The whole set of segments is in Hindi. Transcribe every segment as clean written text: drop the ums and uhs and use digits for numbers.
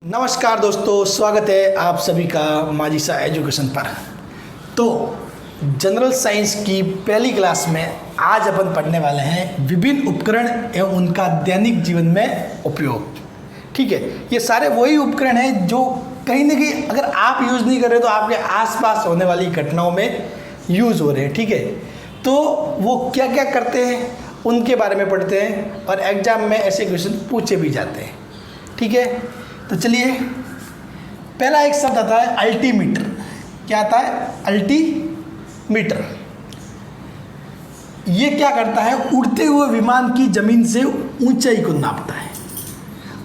नमस्कार दोस्तों, स्वागत है आप सभी का माजिसा एजुकेशन पर। तो जनरल साइंस की पहली क्लास में आज अपन पढ़ने वाले हैं विभिन्न उपकरण एवं उनका दैनिक जीवन में उपयोग। ठीक है, ये सारे वही उपकरण हैं जो कहीं ना कहीं अगर आप यूज़ नहीं कर रहे तो आपके आसपास होने वाली घटनाओं में यूज़ हो रहे हैं। ठीक है, तो वो क्या क्या करते हैं उनके बारे में पढ़ते हैं और एग्जाम में ऐसे क्वेश्चन पूछे भी जाते हैं। ठीक है, तो चलिए, पहला एक शब्द आता है अल्टीमीटर। क्या आता है? अल्टीमीटर। ये क्या करता है? उड़ते हुए विमान की जमीन से ऊंचाई को नापता है।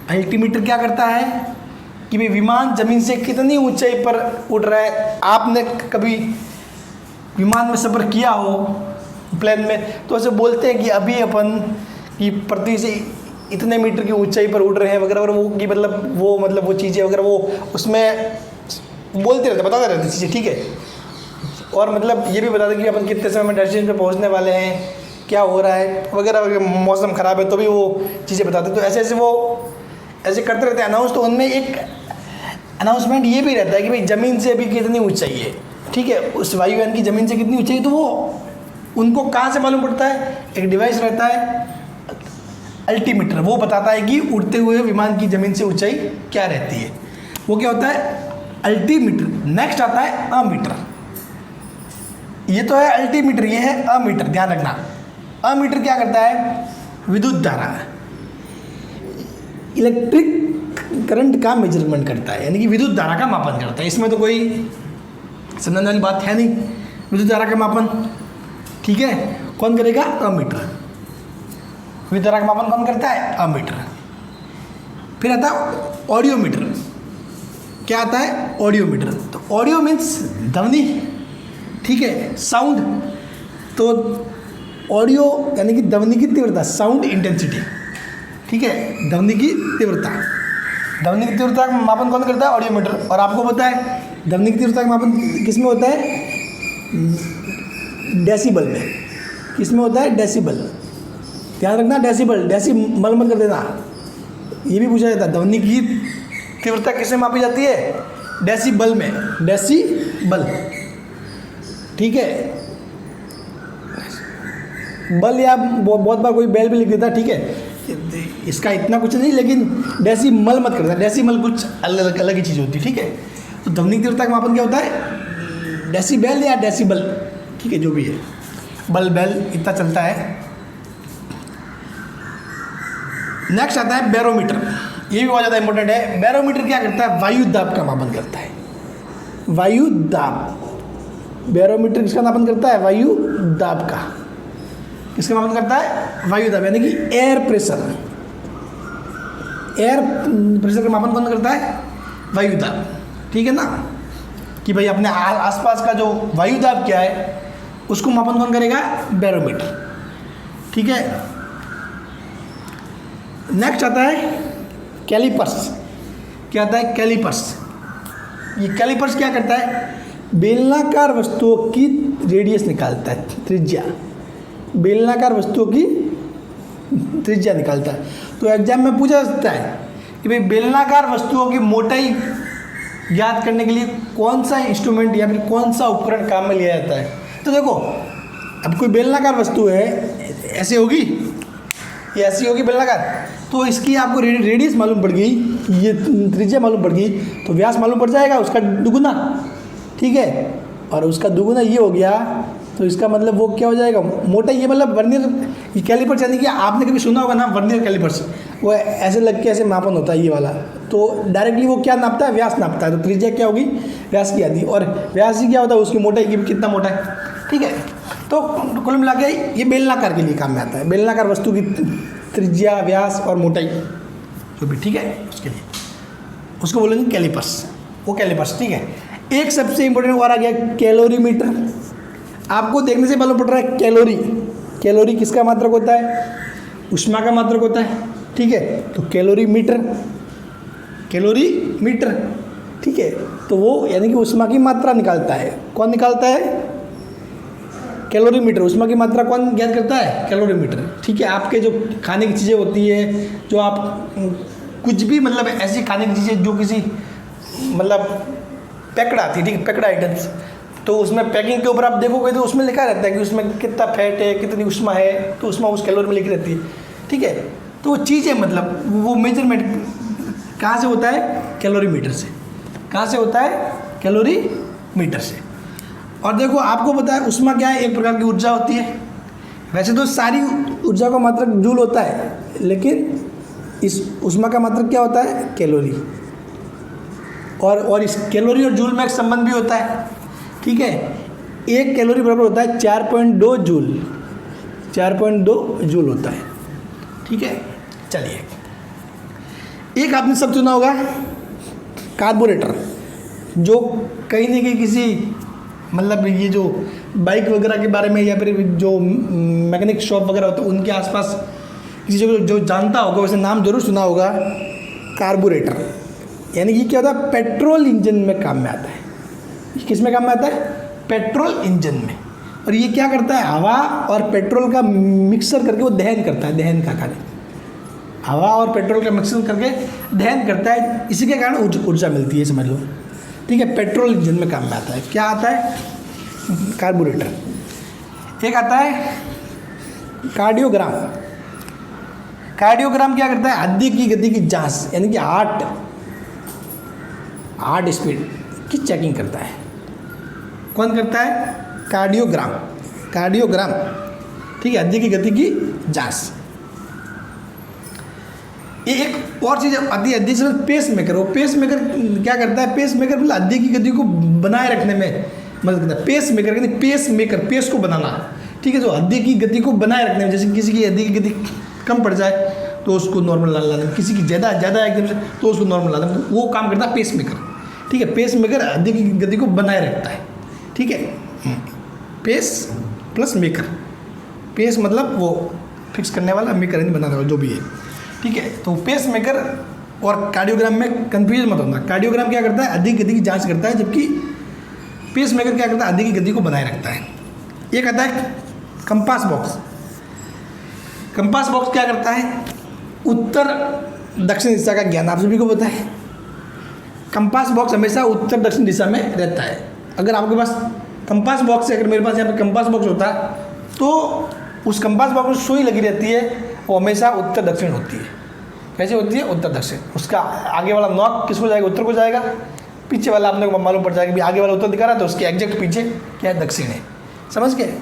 अल्टीमीटर क्या करता है कि भाई विमान जमीन से कितनी ऊंचाई पर उड़ रहा है। आपने कभी विमान में सफ़र किया हो प्लेन में, तो ऐसे बोलते हैं कि अभी अपन की पृथ्वी से इतने मीटर की ऊंचाई पर उड़ रहे हैं वगैरह वगैरह, वो कि मतलब वो चीज़ें वगैरह वो उसमें बोलते रहते, बताते रहते चीज़ें। ठीक है, और मतलब ये भी बताते कि अपन कितने समय में डेस्टिनेशन पे पहुंचने वाले हैं, क्या हो रहा है वगैरह वगैरह, मौसम ख़राब है तो भी वो चीज़ें बताते। तो ऐसे ऐसे वो ऐसे करते रहते हैं अनाउंस। तो उनमें एक अनाउंसमेंट ये भी रहता है कि भाई ज़मीन से अभी कितनी ऊँचाई है। ठीक है, उस वायुयान की ज़मीन से कितनी ऊँचाई है, तो वो उनको कहाँ से मालूम पड़ता है? एक डिवाइस रहता है अल्टीमीटर, वो बताता है कि उड़ते हुए विमान की ज़मीन से ऊंचाई क्या रहती है। वो क्या होता है? अल्टीमीटर। नेक्स्ट आता है अमीटर। ये तो है अल्टीमीटर, ये है अमीटर। ध्यान रखना, अमीटर क्या करता है? विद्युत धारा, इलेक्ट्रिक करंट का मेजरमेंट करता है, यानी कि विद्युत धारा का मापन करता है। इसमें तो कोई समझने वाली बात है नहीं, विद्युत धारा का मापन। ठीक है, कौन करेगा? अमीटर। विद्युत धारा का मापन कौन करता है? अमीटर। फिर आता है ऑडियोमीटर। क्या आता है? ऑडियोमीटर। तो ऑडियो मीन्स ध्वनि। ठीक है, साउंड। तो ऑडियो यानी कि ध्वनि की तीव्रता, साउंड इंटेंसिटी। ठीक है, ध्वनि की तीव्रता। ध्वनि की तीव्रता का मापन कौन करता है? ऑडियोमीटर। और आपको पता है ध्वनि की तीव्रता का मापन किस में होता है? डेसिबल में। किस में होता है? डेसिबल। ध्यान रखना, डेसिबल, डेसिमल मत कर देना। ये भी पूछा जाता है ध्वनि की तीव्रता किसमें मापी जाती है? डेसिबल में, डेसिबल। ठीक है, बल या बहुत बार कोई बेल भी लिख देता। ठीक है, इसका इतना कुछ नहीं, लेकिन डेसिमल मत करना। डेसिमल कुछ अलग अलग ही चीज़ होती है। ठीक है, तो ध्वनि की तीव्रता का मापन क्या होता है? डेसिबल या डेसिबल। ठीक है, जो भी है, बल बेल इतना चलता है। नेक्स्ट आता है बैरोमीटर। ये भी बहुत ज़्यादा इंपॉर्टेंट है। बैरोमीटर क्या करता है? वायु दाब का मापन करता है। वायु दाब। बैरोमीटर किसका मापन करता है? वायु दाब का। किसका मापन करता है? वायु दाब, यानी कि एयर प्रेशर। एयर प्रेशर का मापन कौन करता है? वायु दाब। ठीक है ना, कि भाई अपने आसपास का जो वायु दाब क्या है उसको मापन कौन करेगा? बैरोमीटर। ठीक है, नेक्स्ट आता है कैलिपर्स। क्या आता है? कैलिपर्स। ये कैलिपर्स क्या करता है? बेलनाकार वस्तुओं की रेडियस निकालता है, त्रिज्या। बेलनाकार वस्तुओं की त्रिज्या निकालता है। तो एग्जाम में पूछा जा सकता है कि भाई बेलनाकार वस्तुओं की मोटाई ज्ञात करने के लिए कौन सा इंस्ट्रूमेंट या फिर कौन सा उपकरण काम में लिया जाता है। तो देखो, अब कोई बेलनाकार वस्तु है, ऐसे होगी, ये ऐसी होगी बेलनाकार, तो इसकी आपको रेडियस मालूम पड़ गई, ये त्रिज्या मालूम पड़ गई, तो व्यास मालूम पड़ जाएगा उसका दुगुना। ठीक है, और उसका दुगुना ये हो गया, तो इसका मतलब वो क्या हो जाएगा? मोटाई। ये मतलब वर्नियर कैलिपर्स, यानी कि आपने कभी सुना होगा ना वर्नियर कैलिपर्स, वो ऐसे लग के ऐसे मापन होता है ये वाला। तो डायरेक्टली वो क्या नापता है? व्यास नापता है। तो त्रिज्या क्या होगी? व्यास की आती। और व्यास ही क्या होता है? उसकी मोटाई की कितना मोटा है। ठीक है, तो कुल मिला के ये बेलनाकार के लिए काम में आता है। बेलनाकार वस्तु की त्रिज्या, व्यास और मोटाई जो भी, ठीक है, उसके लिए उसको बोलेंगे कैलिपर्स। वो कैलिपर्स। ठीक है, एक सबसे इंपॉर्टेंट और आ गया कैलोरीमीटर। आपको देखने से मालूम पड़ रहा है कैलोरी। कैलोरी किसका मात्रक होता है? ऊष्मा का मात्रक होता है। ठीक है, तो कैलोरीमीटर। कैलोरीमीटर। ठीक है, तो वो यानी कि ऊष्मा की मात्रा निकालता है। कौन निकालता है? कैलोरीमीटर। ऊष्मा की मात्रा कौन ज्ञात करता है? कैलोरीमीटर। ठीक है, आपके जो खाने की चीज़ें होती है, जो आप कुछ भी मतलब ऐसी खाने की चीज़ें जो किसी मतलब पैक्ड आती है, ठीक है, पैक्ड आइटम्स, तो उसमें पैकिंग के ऊपर आप देखोगे तो उसमें लिखा रहता है कि उसमें कितना फैट है, कितनी उष्मा है, तो उष्मा उस कैलोरी में लिखी रहती है, ठीक है। तो वो चीज़ है, मतलब वो मेजरमेंट कहाँ से होता है? कैलोरी मीटर से। कहाँ से होता है? कैलोरी मीटर से। और देखो आपको पता है उष्मा क्या है? एक प्रकार की ऊर्जा होती है। वैसे तो सारी ऊर्जा का मात्रक जूल होता है, लेकिन इस उष्मा का मात्रक क्या होता है? कैलोरी। और इस कैलोरी और जूल में एक संबंध भी होता है, ठीक है। एक कैलोरी बराबर होता है 4.2 जूल, 4.2 जूल होता है, ठीक है। चलिए, एक आपने सब सुना होगा कार्बोरेटर, जो कहीं ना कहीं किसी मतलब ये जो बाइक वगैरह के बारे में या फिर जो मैकेनिक शॉप वगैरह होते हैं उनके आसपास किसी जो जानता होगा वैसे नाम जरूर सुना होगा, कार्बोरेटर। यानी कि क्या होता है? पेट्रोल इंजन में काम में आता है। ये किस में काम में आता है? पेट्रोल इंजन में। और ये क्या करता है? हवा और पेट्रोल का मिक्सर करके वो दहन करता है, दहन का कार्य। हवा और पेट्रोल का मिक्सर करके दहन करता है, इसी के कारण ऊर्जा मिलती है, समझ लो, ठीक है। पेट्रोल इंजन में काम में आता है। क्या आता है? कार्बोरेटर। एक आता है कार्डियोग्राम। कार्डियोग्राम क्या करता है? हृदय की गति की जांच, यानी कि हार्ट स्पीड की चेकिंग करता है। कौन करता है? कार्डियोग्राम। कार्डियोग्राम, ठीक है, हृदय की गति की जांच। ये एक और चीज़ आती है हृदय से, पेस मेकर। वो पेस मेकर क्या करता है? पेस मेकर मतलब हृदय की गति को बनाए रखने में मदद करता है। पेस मेकर यानी पेस मेकर, पेस को बनाना, ठीक है, जो हृदय की गति को बनाए रखने में, जैसे किसी की हृदय की गति कम पड़ जाए तो उसको नॉर्मल लाने में, किसी की ज़्यादा एकदम से तो उसको नॉर्मल लाने में, वो काम करता है पेस मेकर, ठीक है। पेस मेकर हृदय की गति को बनाए रखता है, ठीक है। पेस प्लस मेकर, पेस मतलब वो फिक्स करने वाला, मेकर नहीं बनाने वाला, जो भी है, ठीक है। तो पेस मेकर और कार्डियोग्राम में कंफ्यूज मत होना। कार्डियोग्राम क्या करता है? हृदय की गति की जांच करता है, जबकि पेस मेकर क्या करता है? हृदय की गति को बनाए रखता है। एक आता है कंपास बॉक्स। कंपास बॉक्स क्या करता है? उत्तर दक्षिण दिशा का ज्ञान आप सभी को पता है। कंपास बॉक्स हमेशा उत्तर दक्षिण दिशा में रहता है। अगर आपके पास कंपास बॉक्स है, अगर मेरे पास यहाँ पे कंपास बॉक्स होता तो उस कंपास बॉक्स में सुई लगी रहती है, वो हमेशा उत्तर दक्षिण होती है। कैसे होती है? उत्तर दक्षिण। उसका आगे वाला नॉक किसको जाएगा? उत्तर को जाएगा। पीछे वाला आपने को मालूम पड़ जाएगा कि आगे वाला उत्तर दिखा रहा है तो उसके एग्जैक्ट पीछे क्या है? दक्षिण है। समझ गए?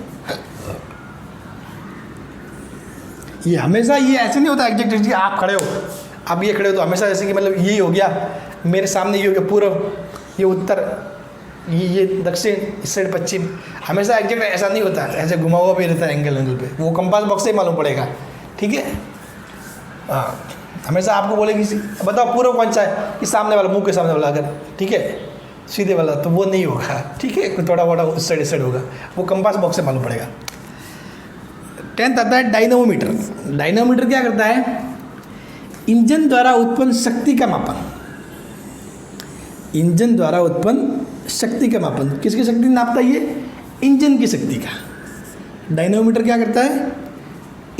ये हमेशा ये ऐसे नहीं होता एग्जैक्ट, आप खड़े हो, अब ये खड़े हो तो हमेशा जैसे कि मतलब यही हो गया, मेरे सामने ये हो गया पूर्व, ये उत्तर, ये दक्षिण, इस साइड पश्चिम। हमेशा एग्जैक्ट ऐसा नहीं होता, ऐसे घुमा हुआ भी रहता है एंगल पे, वो कंपास बॉक्स से ही मालूम पड़ेगा, ठीक है। हाँ, हमेशा आपको बोलेगी बताओ पूर्व कौन सा है, कि सामने वाला, मुंह के सामने वाला, अगर ठीक है सीधे वाला तो वो नहीं होगा, ठीक है, थोड़ा मोड़ा उस साइड इस साइड होगा, वो कंपास बॉक्स से मालूम पड़ेगा। 10th आता है डायनोमीटर। डायनोमीटर क्या करता है? इंजन द्वारा उत्पन्न शक्ति का मापन। इंजन द्वारा उत्पन्न शक्ति का मापन। किसकी शक्ति नापता है ये? इंजन की शक्ति का। डायनोमीटर क्या करता है?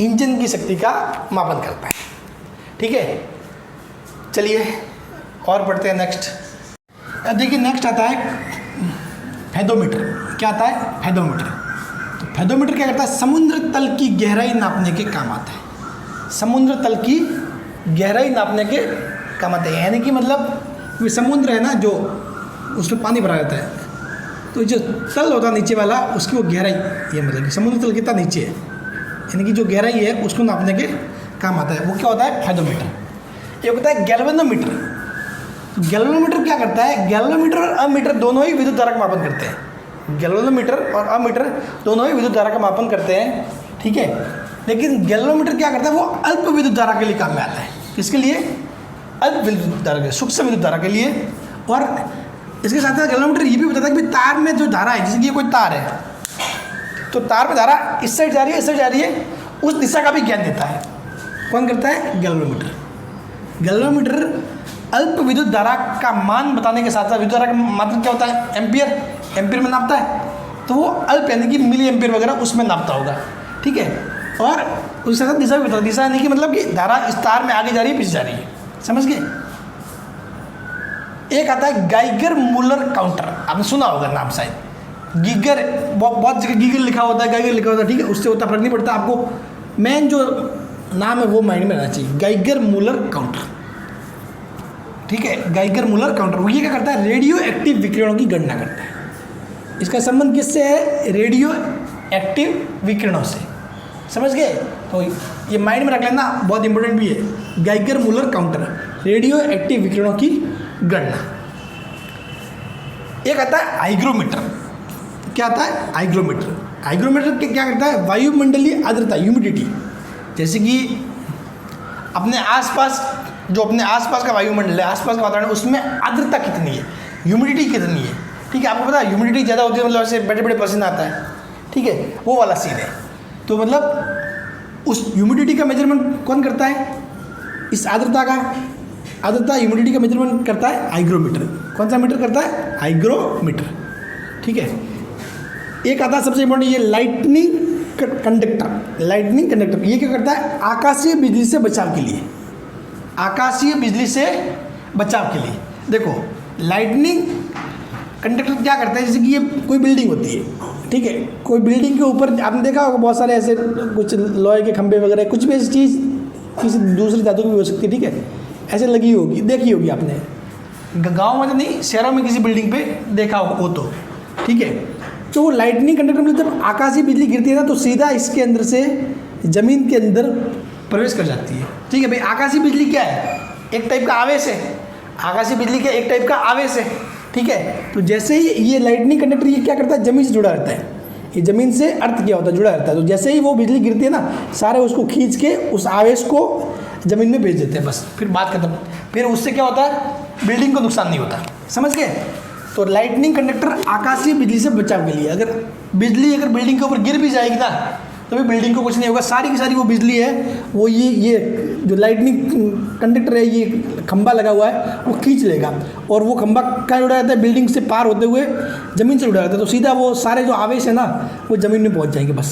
इंजन की शक्ति का मापन करता है, ठीक है। चलिए और पढ़ते हैं नेक्स्ट। अब देखिए नेक्स्ट आता है फेदोमीटर। क्या आता है? फेदोमीटर। तो फेदोमीटर क्या करता है? समुद्र तल की गहराई नापने के काम आता है। समुद्र तल की गहराई नापने के काम आता है, यानी कि मतलब ये समुद्र है ना, जो उसमें पानी भरा रहता है, तो जो तल होता है नीचे वाला, उसकी वो गहराई, ये मतलब कि समुद्र तल कितना नीचे है, यानी कि जो गहराई है उसको नापने के काम आता है। वो क्या होता है? फेदोमीटर। एक होता है गैल्वेनोमीटर। गैल्वेनोमीटर क्या करता है? गैल्वेनोमीटर और अमीटर दोनों ही विद्युत धारा का मापन करते हैं। गैल्वेनोमीटर और अमीटर दोनों ही विद्युत धारा का मापन करते हैं, ठीक है। लेकिन गैल्वेनोमीटर क्या करता है? वो अल्प विद्युत धारा के लिए काम में आता है। किसके लिए? अल्प विद्युत धारा के, सूक्ष्म विद्युत धारा के लिए। और इसके साथ साथ गैल्वेनोमीटर ये भी बताता है कि तार में जो धारा है, जैसे कि ये कोई तार है, तो तार में धारा इस साइड जा रही है, इस साइड जा रही है, उस दिशा का भी ज्ञान देता है। कौन करता है? गैल्वेनोमीटर। गैल्वेनोमीटर अल्प विद्युत धारा का मान बताने के साथ साथ, विद्युत धारा का मात्रक क्या होता है? एम्पियर। एम्पियर में नापता है, तो वो अल्प यानी कि मिली एम्पियर वगैरह उसमें नापता होगा, ठीक है। और उसके साथ दिशा भी बताता है। दिशा यानी कि मतलब कि धारा इस तार में आगे जा रही है, पीछे जा रही है, समझ गए। एक आता है गाइगर मूलर काउंटर, आपने सुना होगा नाम शायद। गीगर बहुत जगह गीगर लिखा होता है, गाइगर लिखा होता है, ठीक है, उससे उतना फर्क नहीं पड़ता, आपको मेन जो नाम है वो माइंड में रहना चाहिए, गाइगर मूलर काउंटर, ठीक है। गाइगर मूलर काउंटर ये क्या करता है, रेडियो एक्टिव विकिरणों की गणना करता है। इसका संबंध किससे है, रेडियो एक्टिव विकिरणों से, समझ गए। तो ये माइंड में रख लेना, बहुत इंपॉर्टेंट भी है। Geiger Muller counter, radio active विकिरणों की गणना। एक आता है हाइग्रोमीटर। क्या आता है, हाइग्रोमीटर। हाइग्रोमीटर क्या करता है, वायुमंडलीय आर्द्रता, ह्यूमिडिटी, जैसे कि अपने आसपास जो अपने आसपास का वायुमंडल है, आसपास का वातावरण, उसमें आर्द्रता कितनी है, ह्यूमिडिटी कितनी है, ठीक है। आपको पता है ह्यूमिडिटी ज़्यादा होती है मतलब ऐसे बड़े बड़े पसीना आता है, ठीक है, वो वाला सीन है। तो मतलब उस ह्यूमिडिटी का मेजरमेंट कौन करता है, इस आर्द्रता ह्यूमिडिटी का मेजरमेंट करता है हाइग्रोमीटर। कौन सा मीटर करता है, हाइग्रोमीटर, ठीक है। एक आता है सबसे इंपॉर्टेंट, ये लाइटनिंग कंडक्टर। लाइटनिंग कंडक्टर ये क्या करता है, आकाशीय बिजली से बचाव के लिए, आकाशीय बिजली से बचाव के लिए। देखो लाइटनिंग कंडक्टर क्या करता है, जैसे कि ये कोई बिल्डिंग होती है, ठीक है, कोई बिल्डिंग के ऊपर आपने देखा होगा बहुत सारे ऐसे कुछ लोहे के खंभे वगैरह, कुछ भी ऐसी चीज़ किसी दूसरी धातु की भी हो सकती है, ठीक है, ऐसे लगी होगी, देखी होगी आपने, गाँव में तो नहीं, शहरों में किसी बिल्डिंग पे देखा होगा वो तो, ठीक है। तो वो लाइटनिंग कंडक्टर में जब आकाशीय बिजली गिरती है ना, तो सीधा इसके अंदर से ज़मीन के अंदर प्रवेश कर जाती है, ठीक है भाई। आकाशीय बिजली क्या है, एक टाइप का आवेश है, आकाशीय बिजली क्या एक टाइप का आवेश है, ठीक है। तो जैसे ही ये लाइटनिंग कंडक्टर ये क्या करता है, ज़मीन से जुड़ा रहता है, ये ज़मीन से अर्थ क्या होता है, जुड़ा रहता है। तो जैसे ही वो बिजली गिरती है ना, सारे उसको खींच के उस आवेश को ज़मीन में भेज देते हैं, बस फिर बात खत्म। फिर उससे क्या होता है, बिल्डिंग को नुकसान नहीं होता, समझ गए। तो लाइटनिंग कंडक्टर आकाशीय बिजली से बचाव के लिए, अगर बिल्डिंग के ऊपर गिर भी जाएगी ना, तो भी बिल्डिंग को कुछ नहीं होगा, सारी की सारी वो बिजली है, वो ये जो लाइटनिंग कंडक्टर है, ये खंभा लगा हुआ है, वो खींच लेगा, और वो खंभा कहाँ जुड़ा रहता है, बिल्डिंग से पार होते हुए ज़मीन से जुड़ा रहता है। तो सीधा वो सारे जो आवेश है ना, वो ज़मीन में पहुँच जाएंगे, बस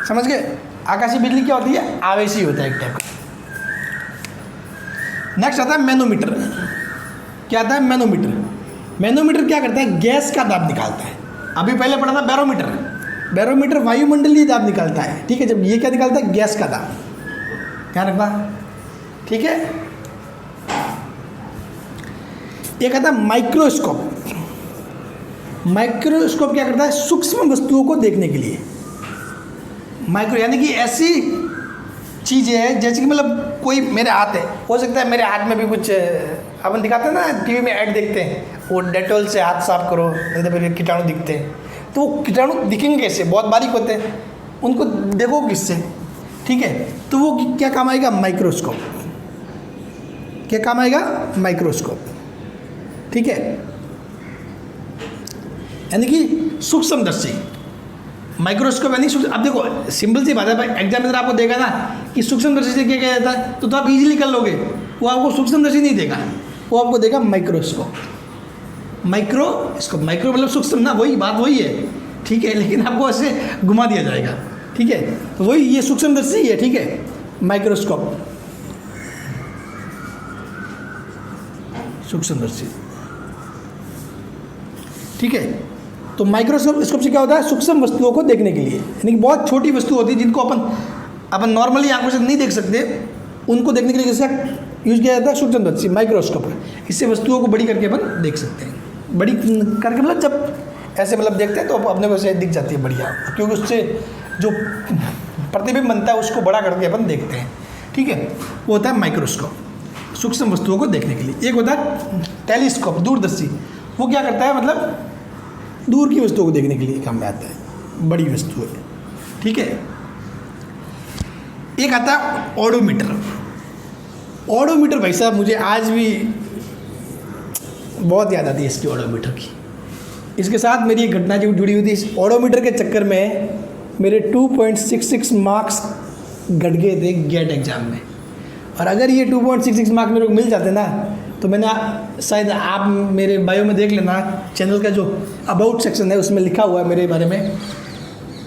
समझ गए। आकाशीय बिजली क्या होती है, आवेश ही होता है एक टाइप का। नेक्स्ट आता है मैनोमीटर। क्या आता है, मैनोमीटर। मैनोमीटर क्या करता है, गैस का दाब निकालता है। अभी पहले पढ़ा था बैरोमीटर। बैरोमीटर वायुमंडलीय दाब निकालता है, ठीक है। जब ये क्या निकालता है, गैस का दाब, ध्यान रखना, ठीक है। एक आता है माइक्रोस्कोप। माइक्रोस्कोप क्या करता है, सूक्ष्म वस्तुओं को देखने के लिए। माइक्रो यानी कि ऐसी चीज़ें हैं जैसे कि मतलब कोई मेरे हाथ है, हो सकता है मेरे हाथ में भी कुछ, अपन दिखाते हैं ना टीवी में ऐड देखते हैं, वो डेटॉल से हाथ साफ करो, नहीं तो फिर कीटाणु दिखते हैं। तो वो कीटाणु दिखेंगे कैसे, बहुत बारीक होते हैं, उनको देखो किससे, ठीक है। तो वो क्या काम आएगा, माइक्रोस्कोप। क्या काम आएगा, माइक्रोस्कोप, ठीक है। यानी कि सूक्ष्मदर्शी। माइक्रोस्कोप यानी अब देखो सिंपल सी बात है भाई, एग्जामिनर आपको देगा ना कि सूक्ष्मदर्शी से क्या किया जाता है, तो आप इजीली कर लोगे। वो आपको सूक्ष्मदर्शी नहीं देगा, वो आपको देगा माइक्रोस्कोप। माइक्रो मतलब सूक्ष्म ना, वही बात वही है, ठीक है, लेकिन आपको ऐसे घुमा दिया जाएगा, ठीक है। तो वही ये सूक्ष्मदर्शी है, ठीक है, माइक्रोस्कोप, सूक्ष्मदर्शी, ठीक है। तो माइक्रोस्कोप से क्या होता है, सूक्ष्म वस्तुओं को देखने के लिए, यानी कि बहुत छोटी वस्तु होती है जिनको अपन नॉर्मली आंखों से नहीं देख सकते, उनको देखने के लिए किसका यूज किया जाता है, सूक्ष्मदर्शी, माइक्रोस्कोप। इससे वस्तुओं को बड़ी करके अपन देख सकते हैं, बड़ी करके मतलब जब ऐसे मतलब देखते हैं तो अपने को ऐसे दिख जाती है बढ़िया, क्योंकि उससे जो प्रतिबिंब बनता है उसको बड़ा करके अपन देखते हैं, ठीक है। वो होता है माइक्रोस्कोप, सूक्ष्म वस्तुओं को देखने के लिए। एक होता है टेलीस्कोप, दूरदर्शी। वो क्या करता है, मतलब दूर की वस्तुओं को देखने के लिए काम में आता है, बड़ी वस्तु है, ठीक है। एक आता है ऑडोमीटर। ऑडोमीटर भाई साहब मुझे आज भी बहुत याद आती है इसकी, ऑडोमीटर की। इसके साथ मेरी एक घटना जो जुड़ी हुई थी, इस ऑडोमीटर के चक्कर में मेरे 2.66 मार्क्स घट गए थे गेट एग्जाम में। और अगर ये 2.66 मार्क्स मेरे को मिल जाते ना, तो मैंने शायद आप मेरे बायो में देख लेना, चैनल का जो अबाउट सेक्शन है उसमें लिखा हुआ है मेरे बारे में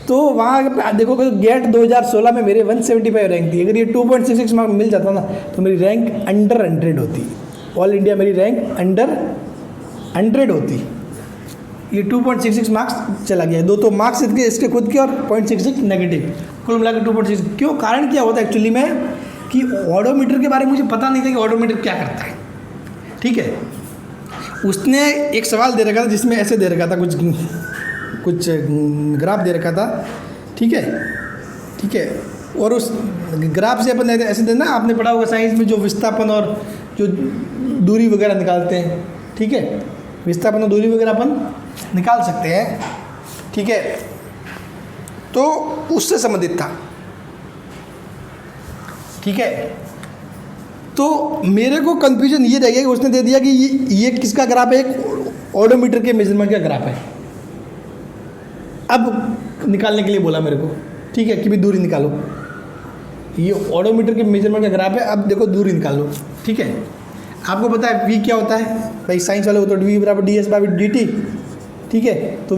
तो वहाँ देखोगे तो गेट 2016 में मेरे 175 रैंक थी। अगर ये 2.66 मार्क्स मिल जाता ना तो मेरी रैंक अंडर 100 होती। ऑल इंडिया मेरी रैंक अंडर 100 होती। ये 2.66 मार्क्स चला गया। दो तो मार्क्स इसके खुद के और 0.66 नेगेटिव, कुल मिलाकर 2.66। क्यों? कारण क्या होता है एक्चुअली में कि ऑडोमीटर के बारे में मुझे पता नहीं था कि ऑडोमीटर क्या करता है। ठीक है, उसने एक सवाल दे रखा था जिसमें ऐसे दे रखा था, कुछ ग्राफ दे रखा था। ठीक है, और उस ग्राफ से अपन ऐसे देना, आपने पढ़ा होगा साइंस में जो विस्थापन और जो दूरी वगैरह निकालते हैं। ठीक है, विस्थापन और दूरी वगैरह अपन निकाल सकते हैं। ठीक है, तो उससे संबंधित था। ठीक है, तो मेरे को कंफ्यूजन ये रह गया कि उसने दे दिया कि ये किसका ग्राफ है, एक ऑडोमीटर के मेजरमेंट का ग्राफ है। अब निकालने के लिए बोला मेरे को, ठीक है, कि भी दूरी निकालो। ये ऑडोमीटर के मेजरमेंट का ग्राफ है, अब देखो दूरी निकालो। ठीक है, आपको पता है वी क्या होता है भाई, साइंस वाले को तो वी बराबर D S by D T. ठीक है, तो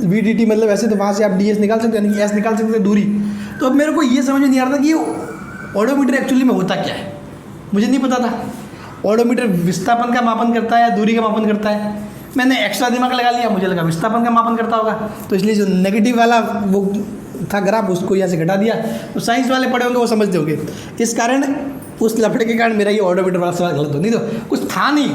वी डी टी मतलब ऐसे, तो वहाँ से आप डी एस निकाल सकते हैं, यानी कि एस निकाल सकते हैं दूरी। तो अब मेरे को ये समझ में नहीं आ रहा था कि ऑडोमीटर एक्चुअली में होता क्या है, मुझे नहीं पता था। ऑडोमीटर विस्थापन का मापन करता है या दूरी का मापन करता है। मैंने एक्स्ट्रा दिमाग लगा लिया, मुझे लगा विस्थापन का मापन करता होगा, तो इसलिए जो नेगेटिव वाला वो था ग्राफ उसको यहाँ से घटा दिया। तो साइंस वाले पढ़े होंगे वो समझते होंगे। इस कारण उस लफड़े के कारण मेरा ये ऑडोमीटर वाला सवाल गलत हो, नहीं तो कुछ था नहीं,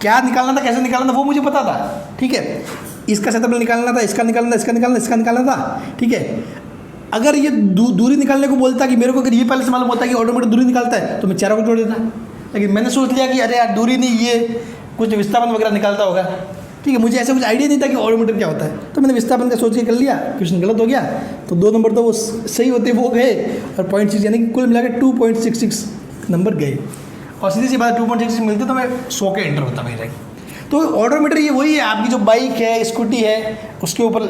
क्या निकालना था कैसे निकालना था वो मुझे पता था। ठीक है, इसका क्षेत्रफल निकालना था, इसका निकालना था, इसका निकालना था। ठीक है, अगर ये दूरी निकालने को बोलता कि मेरे को, अगर ये पहले से मालूम होता कि ऑडोमीटर दूरी निकालता है तो मैं चारों को जोड़ देता। लेकिन मैंने सोच लिया कि अरे यार दूरी नहीं, ये कुछ विस्थापन वगैरह निकालता होगा। ठीक है, मुझे ऐसा कुछ आइडिया नहीं था कि ऑडोमीटर क्या होता है, तो मैंने विस्थापन का सोच के कर लिया। क्वेश्चन गलत हो गया, तो 2 नंबर तो वो सही होते वो गए, और 0.6 यानी कि कुल मिलाकर 2.66 नंबर गए। और सीधी सी बात 2.66 मिलते तो मैं 100 के एंटर होता मेरी रैंक। तो ऑडोमीटर ये वही है, आपकी जो बाइक है, स्कूटी है, उसके ऊपर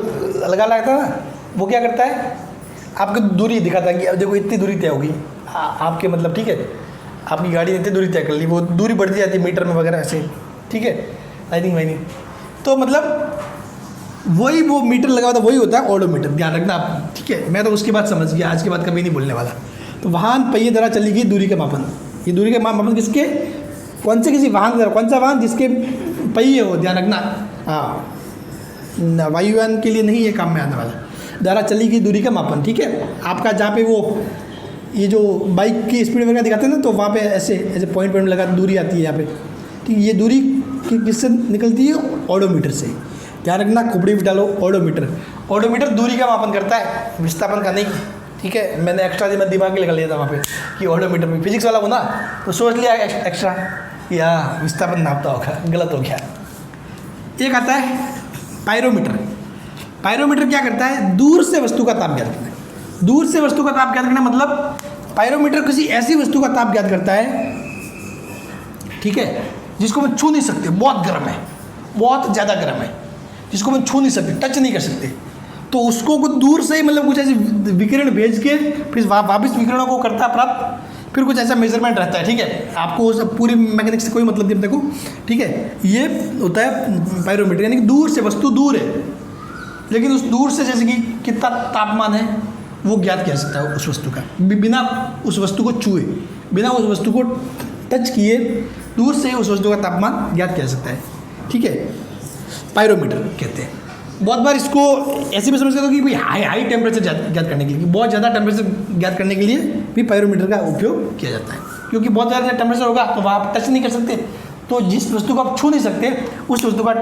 लगा था ना, वो क्या करता है, आपको दूरी दिखाता है कि अब देखो इतनी दूरी तय होगी आपके, मतलब ठीक है, आपकी गाड़ी ने इतनी दूरी तय कर ली, वो दूरी बढ़ती जाती है मीटर में वगैरह ऐसे। ठीक है, आई थिंक वही, तो मतलब वही वो मीटर लगा होता, वही होता है ऑडोमीटर, ध्यान रखना आप। ठीक है, मैं तो उसके बाद समझ गया, आज के बाद कभी नहीं बोलने वाला। तो वाहन पहिए द्वारा चली गई दूरी का मापन, ये दूरी का मापन किसके, कौन से किसी वाहन द्वारा, कौन सा वाहन जिसके पहिए हो, ध्यान रखना। हाँ, वायुयान के लिए नहीं ये काम में आने वाला, द्वारा चली गई दूरी का मापन। ठीक है, आपका जहाँ पे वो ये जो बाइक की स्पीड वगैरह दिखाते हैं ना, तो वहाँ पे ऐसे ऐसे पॉइंट लगा दूरी आती है यहाँ पे। ठीक, ये दूरी किससे निकलती है, ऑडोमीटर से। ध्यान रखना, खोपड़ी भी डालो, ऑडोमीटर दूरी का मापन करता है, विस्थापन का नहीं। ठीक है, मैंने एक्स्ट्रा दिमाग लगा लिया था वहाँ पे कि ऑडोमीटर में, फिजिक्स वाला हो ना तो सोच लिया एक्स्ट्रा या विस्थापन नापता होगा, गलत हो गया। एक आता है पायरोमीटर। पायरोमीटर क्या करता है, दूर से वस्तु का ताप ज्ञात करता है। दूर से वस्तु का ताप ज्ञात करना मतलब पायरोमीटर किसी ऐसी वस्तु का ताप ज्ञात करता है, ठीक है, जिसको हम छू नहीं सकते, बहुत गर्म है, बहुत ज़्यादा गर्म है, जिसको हम छू नहीं सकते, टच नहीं कर सकते, तो उसको कुछ दूर से ही मतलब कुछ ऐसे विकिरण भेज के फिर वापस विकिरणों को करता है प्राप्त, फिर कुछ ऐसा मेजरमेंट रहता है। ठीक है, आपको उस पूरी मैकेनिक्स से कोई मतलब नहीं देखो। ठीक है, ये होता है पायरोमीटर, यानी कि दूर से वस्तु दूर है, लेकिन उस दूर से जैसे कि कितना तापमान है वो ज्ञात किया सकता है उस वस्तु का, बिना उस वस्तु को छुए, बिना उस वस्तु को टच किए, दूर से उस वस्तु का तापमान ज्ञात किया जा सकता है। ठीक है, पायरोमीटर कहते हैं। बहुत बार इसको ऐसे भी समझ सकते हो कि भाई हाई टेम्परेचर ज्ञात करने के लिए, बहुत ज़्यादा टेम्परेचर ज्ञात करने के लिए भी पायरोमीटर का उपयोग किया जाता है, क्योंकि बहुत ज़्यादा टेम्परेचर होगा तो वहाँ आप टच नहीं कर सकते, तो जिस वस्तु को आप छू नहीं सकते उस वस्तु का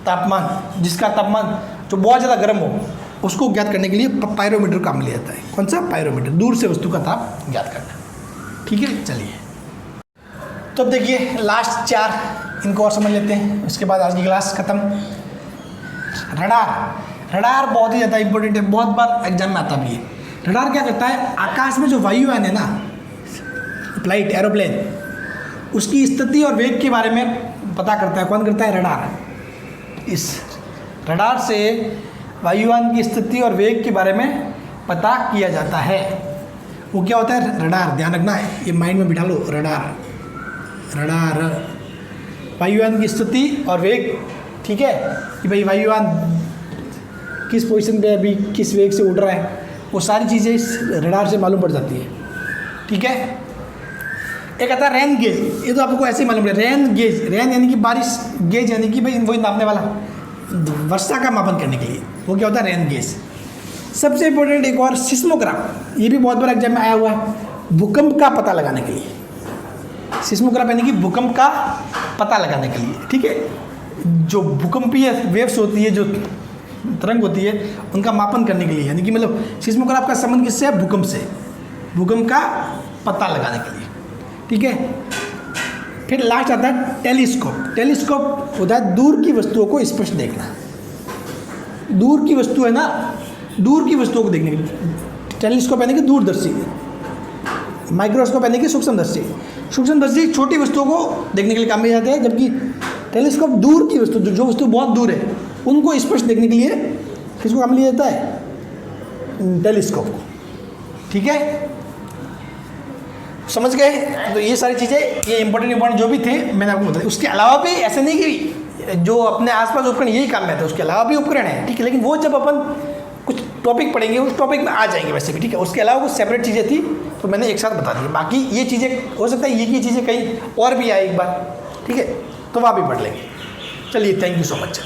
तापमान, जिसका तापमान जो बहुत ज़्यादा गर्म हो, उसको ज्ञात करने के लिए पायरोमीटर काम लिया जाता है। कौन सा, पायरोमीटर, दूर से वस्तु का ताप ज्ञात करना। ठीक है, चलिए तो अब देखिए लास्ट 4 इनको और समझ लेते हैं, उसके बाद आज की क्लास खत्म। रडार बहुत ही ज़्यादा इंपॉर्टेंट है, बहुत बार एग्जाम में आता भी है। रडार क्या करता है, आकाश में जो वायुयान है ना, फ्लाइट, एरोप्लेन, उसकी स्थिति और वेग के बारे में पता करता है। कौन करता है, रडार। इस रडार से वायुयान की स्थिति और वेग के बारे में पता किया जाता है। वो क्या होता है, रडार, ध्यान रखना है, ये माइंड में बिठा लो, रडार। वायुयान की स्थिति और वेग, ठीक है, कि भाई वायुयान किस पोजीशन पे अभी किस वेग से उड़ रहा है, वो सारी चीज़ें इस रडार से मालूम पड़ जाती है। ठीक है। एक आता है रेन गेज, ये तो आपको ऐसे ही मालूम पड़ेगा। रेन गेज, रेन यानी कि बारिश, गेज यानी कि भाई वही नापने वाला, वर्षा का मापन करने के लिए, वो क्या होता है रेन गेज। सबसे इंपॉर्टेंट एक और सिस्मोग्राफ, ये भी बहुत बार एग्जाम में आया हुआ है, भूकंप का पता लगाने के लिए। सिस्मोग्राफ यानी कि भूकंप का पता लगाने के लिए। ठीक है। जो भूकंपीय वेव्स होती है, जो तरंग होती है, उनका मापन करने के लिए, यानी कि मतलब सिस्मोग्राफ का संबंध किससे है? भूकंप से, भूकंप का पता लगाने के लिए। ठीक है। फिर लास्ट आता है टेलीस्कोप। टेलीस्कोप होता है दूर की वस्तुओं को स्पष्ट देखना। दूर की वस्तु है ना, दूर की वस्तुओं को देखने के लिए टेलीस्कोप यानी कि दूरदर्शी, माइक्रोस्कोप यानी कि सूक्ष्मदर्शी। सूक्ष्मदर्शी छोटी वस्तुओं को देखने के लिए काम में जाते हैं, जबकि टेलीस्कोप दूर की वस्तु, जो वस्तु बहुत दूर है, उनको स्पष्ट देखने के लिए किसको काम में लिया जाता है? टेलीस्कोप को। ठीक है, समझ गए? तो ये सारी चीज़ें, ये इंपॉर्टेंट जो भी थे मैंने आपको बताया। उसके अलावा भी ऐसे नहीं कि जो अपने आसपास उपकरण यही काम में आते हैं, उसके अलावा भी उपकरण है। ठीक है, लेकिन वो जब अपन कुछ टॉपिक पढ़ेंगे उस टॉपिक में आ जाएंगे वैसे भी। ठीक है, उसके अलावा कुछ सेपरेट चीज़ें थी तो मैंने एक साथ बता दी। बाकी ये चीज़ें हो सकता है ये चीज़ें कहीं और भी आए एक बार, ठीक है, तो वहाँ भी पढ़ लेंगे। चलिए, थैंक यू सो मच।